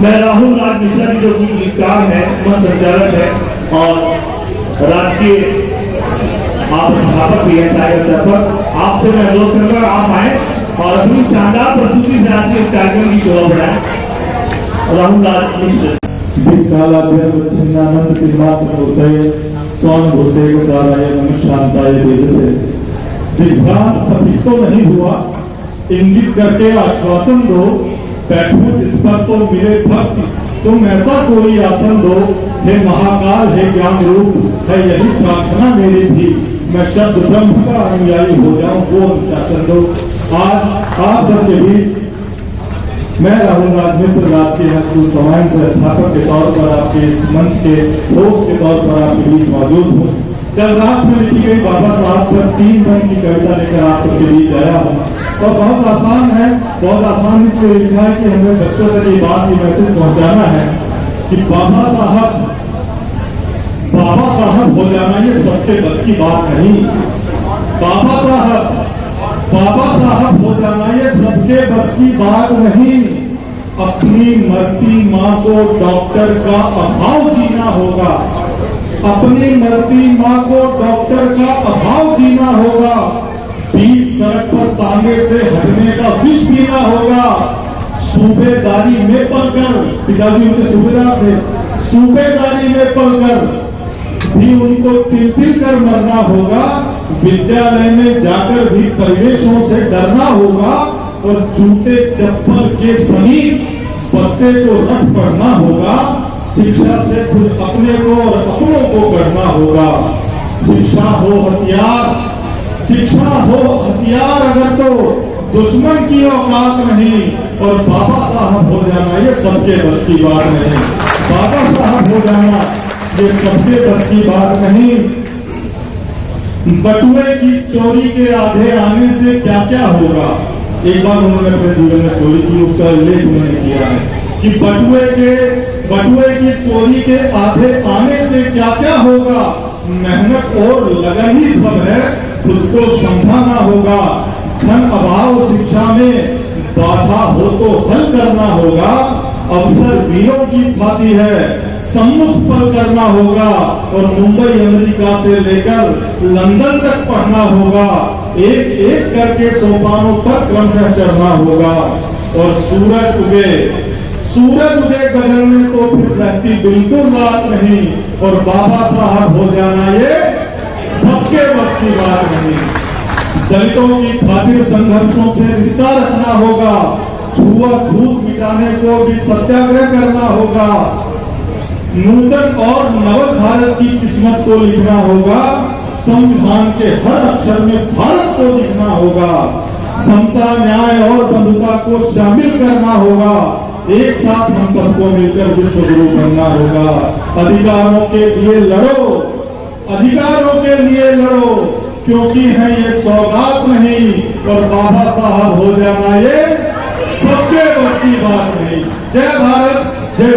मैं राहुल राज मिश्रा जो कि गीतकार है, मंच संचालक है और राष्ट्रीय अध्यापक भी है सारे स्तर पर। आपसे मैं अनुरोध करूंगा आप आए और अपनी शानदार प्रस्तुति से आज इस कार्यक्रम की शोभा बढ़ाएं। राहुल राज मिश्रा छिन्नानंद स्वान भूते साराय शांताय तेजसे। विभ्रांत पथिक तो नहीं हुआ, इंगित करके आश्वासन दो, बैठो जिस पर तो मिले भक्ति, तुम ऐसा कोई आसन दो, हे महाकाल हे ज्ञान रूप, है यही प्रार्थना मेरी भी, मैं शब्द ब्रह्म का अनुयायी हो जाऊं, वो शासन दो। आज आप सबके बीच मैं राहुल राज मिश्र राष्ट्रीय स्कूल समाज से अध्यापक के तौर पर आपके इस मंच के होस्ट के तौर पर आपके बीच मौजूद हूँ। कल रात में लिखी गई बाबा साहब पर 3 रंग की कविता लेकर आप सबके बीच आया हूँ और बहुत आसान है, बहुत आसान इसलिए लिखा है कि हमें बच्चों तक ये बात ये मैसेज पहुंचाना है कि बाबा साहब हो जाना ये सबके बस की बात नहीं। बाबा साहब हो जाना ये सबके बस की बात नहीं। अपनी मरती माँ को डॉक्टर का अभाव जीना होगा, अपनी मरती माँ को डॉक्टर का अभाव जीना होगा। बीच सड़क पर तांगे से हटने का विष पीना होगा। सूबेदारी में पलकर, पिताजी उनके सूबेदार थे, सूबेदारी में पलकर भी उनको तिल कर मरना होगा। विद्यालय में जाकर भी परिवेशों से डरना होगा और जूते चप्पल के समीप बस्ते को रख पढ़ना होगा। शिक्षा से खुद अपने को और अपनों को करना होगा। शिक्षा हो हथियार अगर तो दुश्मन की औकात नहीं, और बाबा साहब हो जाना ये सबके बस की बात नहीं। बाबा साहब हो जाना ये सबके बस की बात नहीं। बटुए की चोरी के आधे आने से क्या क्या होगा। एक बार उन्होंने अपने जीवन में चोरी की, उसका उल्लेख उन्होंने किया है कि बटुए की चोरी के आधे आने से क्या क्या होगा। मेहनत और लगन ही सब है, खुद को समझाना होगा। धन अभाव शिक्षा में बाधा हो तो हल करना होगा। अवसर वीरों की भांति है, सम्मुख पल करना होगा और मुंबई अमेरिका से लेकर लंदन तक पढ़ना होगा। एक एक करके सोपानों पर क्रमशः चढ़ना होगा। और सूरज उगे बगल में तो फिर रहती बिल्कुल रात नहीं। और बाबा साहब हो जाना ये सबके बस की बात नहीं। दलितों की खातिर संघर्षों से रिश्ता रखना होगा। छुआछूत मिटाने को भी सत्याग्रह करना होगा। नूतन और नव भारत की किस्मत को लिखना होगा। संविधान के हर अक्षर में भारत को लिखना होगा। समता न्याय और बंधुता को शामिल करना होगा। एक साथ हम सबको मिलकर विश्व गुरु बनना होगा। अधिकारों के लिए लड़ो क्योंकि है ये सौगात नहीं। और बाबा साहब हो जाना ये सबके बस की बात नहीं। जय भारत, जय